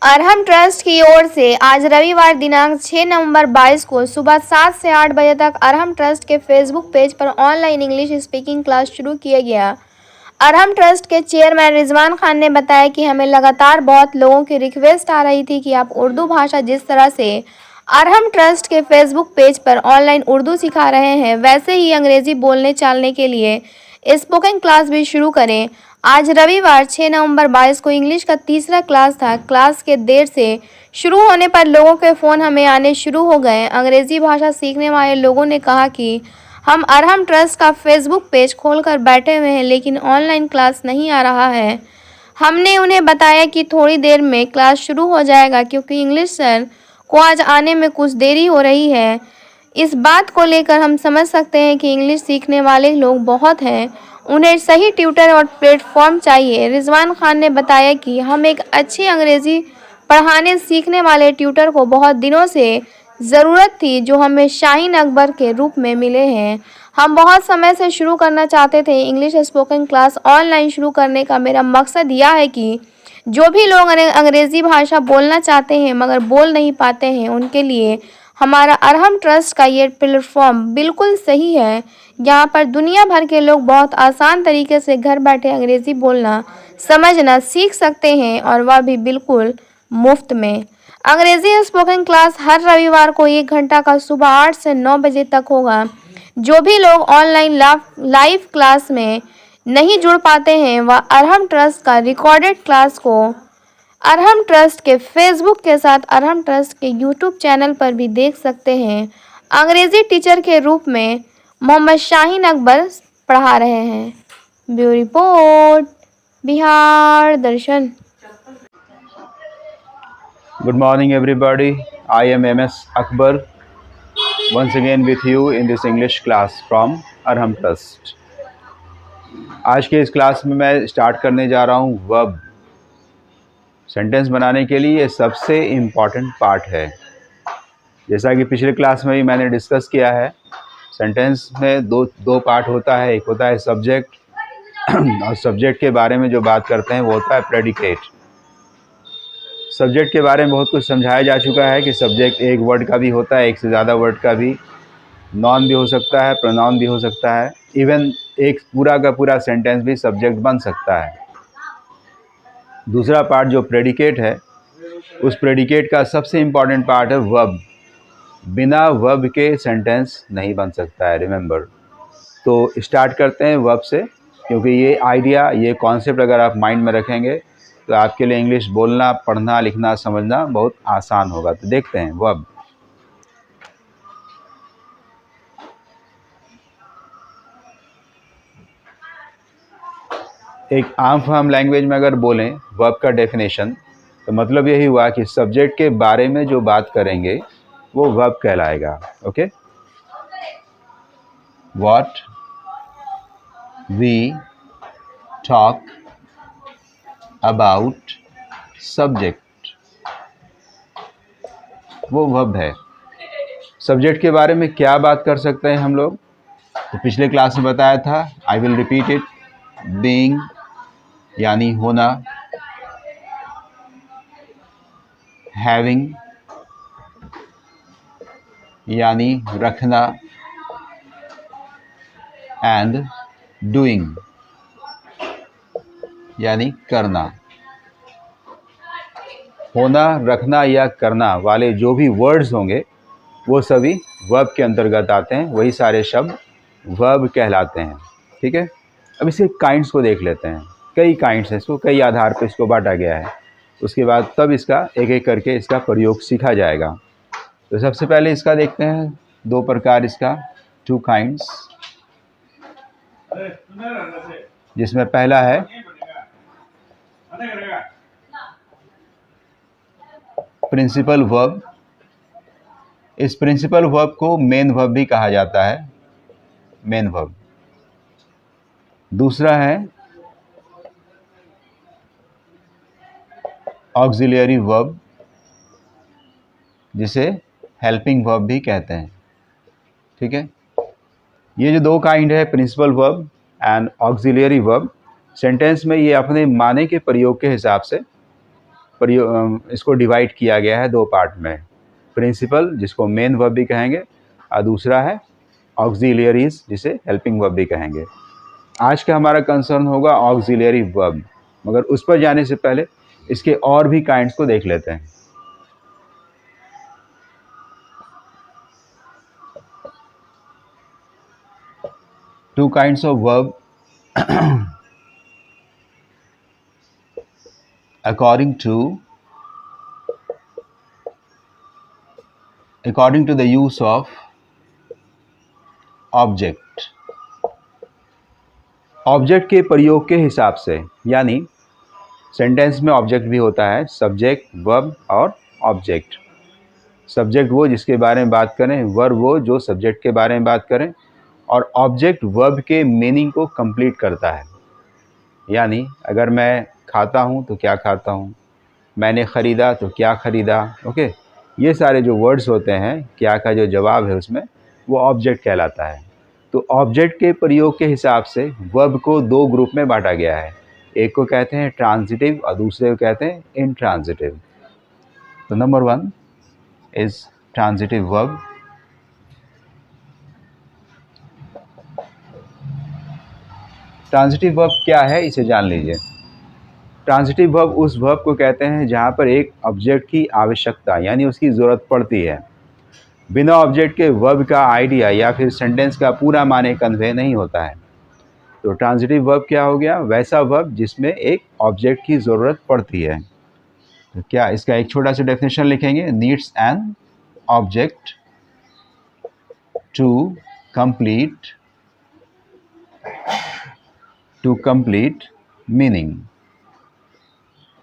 Arham trust की ओर से आज रविवार दिनांक 6 नवंबर 22 को सुबह 7 से 8 बजे तक अरहम ट्रस्ट के फेसबुक पेज पर ऑनलाइन इंग्लिश स्पीकिंग क्लास शुरू किया गया। अरहम ट्रस्ट के चेयरमैन रिजवान खान ने बताया कि हमें लगातार बहुत लोगों की रिक्वेस्ट आ रही थी कि आप उर्दू भाषा जिस तरह से अरहम ट्रस्ट के फेसबुक पेज पर ऑनलाइन उर्दू सिखा रहे हैं, वैसे ही अंग्रेजी बोलने चालने के लिए स्पोकन क्लास भी शुरू करें। आज रविवार 6 नवंबर 22 को इंग्लिश का तीसरा क्लास था। क्लास के देर से शुरू होने पर लोगों के फ़ोन हमें आने शुरू हो गए। अंग्रेज़ी भाषा सीखने वाले लोगों ने कहा कि हम अरहम ट्रस्ट का फेसबुक पेज खोलकर बैठे हुए हैं, लेकिन ऑनलाइन क्लास नहीं आ रहा है। हमने उन्हें बताया कि थोड़ी देर में क्लास शुरू हो जाएगा, क्योंकि इंग्लिश सर को आज आने में कुछ देरी हो रही है। इस बात को लेकर हम समझ सकते हैं कि इंग्लिश सीखने वाले लोग बहुत हैं, उन्हें सही ट्यूटर और प्लेटफॉर्म चाहिए। रिजवान खान ने बताया कि हम एक अच्छे अंग्रेजी पढ़ाने सीखने वाले ट्यूटर को बहुत दिनों से ज़रूरत थी, जो हमें शाहीन अकबर के रूप में मिले हैं। हम बहुत समय से शुरू करना चाहते थे। इंग्लिश स्पोकन क्लास ऑनलाइन शुरू करने का मेरा मकसद यह है कि जो भी लोग अंग्रेज़ी भाषा बोलना चाहते हैं मगर बोल नहीं पाते हैं, उनके लिए हमारा अरहम ट्रस्ट का ये प्लेटफॉर्म बिल्कुल सही है। यहाँ पर दुनिया भर के लोग बहुत आसान तरीके से घर बैठे अंग्रेज़ी बोलना समझना सीख सकते हैं, और वह भी बिल्कुल मुफ्त में। अंग्रेज़ी स्पोकन क्लास हर रविवार को 1 घंटा का सुबह 8 से 9 बजे तक होगा। जो भी लोग ऑनलाइन लाइव क्लास में नहीं जुड़ पाते हैं, वह अरहम ट्रस्ट का रिकॉर्डेड क्लास को अरहम ट्रस्ट के फेसबुक के साथ अरहम ट्रस्ट के यूट्यूब चैनल पर भी देख सकते हैं। अंग्रेजी टीचर के रूप में मोहम्मद शाहीन अकबर पढ़ा रहे हैं। Bureau report, Bihar Darshan. Good morning everybody, I am MS Akbar once again with you in this English class from Arham Trust। आज के इस क्लास में मैं स्टार्ट करने जा रहा हूँ वर्ब। सेंटेंस बनाने के लिए ये सबसे इम्पॉर्टेंट पार्ट है। जैसा कि पिछले क्लास में भी मैंने डिस्कस किया है, सेंटेंस में दो पार्ट होता है। एक होता है सब्जेक्ट और सब्जेक्ट के बारे में जो बात करते हैं वो होता है प्रेडिकेट। सब्जेक्ट के बारे में बहुत कुछ समझाया जा चुका है कि सब्जेक्ट एक वर्ड का भी होता है, एक से ज़्यादा वर्ड का भी, नॉन भी हो सकता है, प्रोनाउन भी हो सकता है, इवन एक पूरा का पूरा सेंटेंस भी सब्जेक्ट बन सकता है। दूसरा पार्ट जो प्रेडिकेट है, उस प्रेडिकेट का सबसे इम्पॉर्टेंट पार्ट है वर्ब। बिना वर्ब के सेंटेंस नहीं बन सकता है, रिमेंबर। तो स्टार्ट करते हैं वर्ब से, क्योंकि ये आइडिया, ये कॉन्सेप्ट अगर आप माइंड में रखेंगे तो आपके लिए इंग्लिश बोलना, पढ़ना, लिखना, समझना बहुत आसान होगा। तो देखते हैं वर्ब। एक आम फार्म लैंग्वेज में अगर बोलें वर्ब का डेफिनेशन, तो मतलब यही हुआ कि सब्जेक्ट के बारे में जो बात करेंगे वो वर्ब कहलाएगा। Okay, what we talk about subject, वो वर्ब है। सब्जेक्ट के बारे में क्या बात कर सकते हैं हम लोग, तो पिछले क्लास में बताया था, I will repeat it. Being यानी होना, हैविंग यानी रखना, एंड डूइंग यानी करना। होना, रखना या करना वाले जो भी वर्ड्स होंगे वो सभी वर्ब के अंतर्गत आते हैं, वही सारे शब्द वर्ब कहलाते हैं। ठीक है, अब इसके काइंड्स को देख लेते हैं। कई काइंड्स हैं, इसको कई आधार पर इसको बांटा गया है। उसके बाद तब इसका एक एक करके इसका प्रयोग सीखा जाएगा। तो सबसे पहले इसका देखते हैं, दो प्रकार इसका, 2 काइंड्स, जिसमें पहला है प्रिंसिपल वर्ब। इस प्रिंसिपल वर्ब को मेन वर्ब भी कहा जाता है, मेन वर्ब। दूसरा है ऑक्सिलियरी वर्ब, जिसे हेल्पिंग वर्ब भी कहते हैं। ठीक है, ये जो 2 काइंड है, principal verb and auxiliary verb, sentence में ये अपने माने के प्रयोग के हिसाब से इसको डिवाइड किया गया है दो पार्ट में। प्रिंसिपल, जिसको मेन वर्ब भी कहेंगे, और दूसरा है ऑक्सिलियरीज, जिसे हेल्पिंग वर्ब भी कहेंगे। आज का हमारा कंसर्न होगा ऑक्सिलियरी वर्ब, मगर उस पर जाने से पहले इसके और भी काइंड्स को देख लेते हैं। Two kinds of verb according to the use of object। Object के प्रयोग के हिसाब से, यानी सेंटेंस में ऑब्जेक्ट भी होता है, सब्जेक्ट, वर्ब और ऑब्जेक्ट। सब्जेक्ट वो जिसके बारे में बात करें, वर्ब वो जो सब्जेक्ट के बारे में बात करें, और ऑब्जेक्ट वर्ब के मीनिंग को कंप्लीट करता है। यानी अगर मैं खाता हूँ तो क्या खाता हूँ, मैंने ख़रीदा तो क्या ख़रीदा, ओके। ये सारे जो वर्ड्स होते हैं, क्या का जो जवाब है उसमें, वो ऑब्जेक्ट कहलाता है। तो ऑब्जेक्ट के प्रयोग के हिसाब से वर्ब को दो ग्रुप में बांटा गया है। एक को कहते हैं ट्रांजिटिव और दूसरे को कहते हैं इंट्रांजिटिव। तो number 1 is transitive verb. Transitive verb क्या है, इसे जान लीजिए। ट्रांजिटिव वर्ब उस वर्ब को कहते हैं जहाँ पर एक ऑब्जेक्ट की आवश्यकता, यानी उसकी ज़रूरत पड़ती है। बिना ऑब्जेक्ट के वर्ब का आइडिया या फिर सेंटेंस का पूरा माने कन्वे नहीं होता है। तो ट्रांजिटिव वर्ब क्या हो गया, वैसा वर्ब जिसमें एक ऑब्जेक्ट की ज़रूरत पड़ती है। तो क्या इसका एक छोटा सा डेफिनेशन लिखेंगे, needs an object to complete meaning.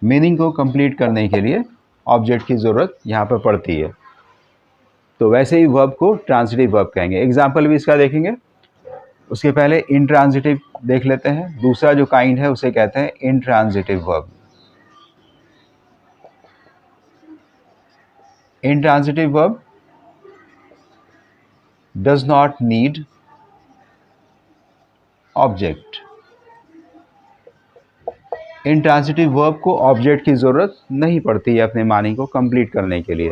Meaning को कंप्लीट करने के लिए ऑब्जेक्ट की ज़रूरत यहाँ पर पड़ती है। तो वैसे ही वर्ब को ट्रांजिटिव वर्ब कहेंगे। एग्जाम्पल भी इसका देखेंगे। उसके पहले इंट्रांजिटिव देख लेते हैं। दूसरा जो काइंड है उसे कहते हैं intransitive verb. Intransitive verb does not need object. Intransitive verb को ऑब्जेक्ट की ज़रूरत नहीं पड़ती है अपने मानी को कंप्लीट करने के लिए।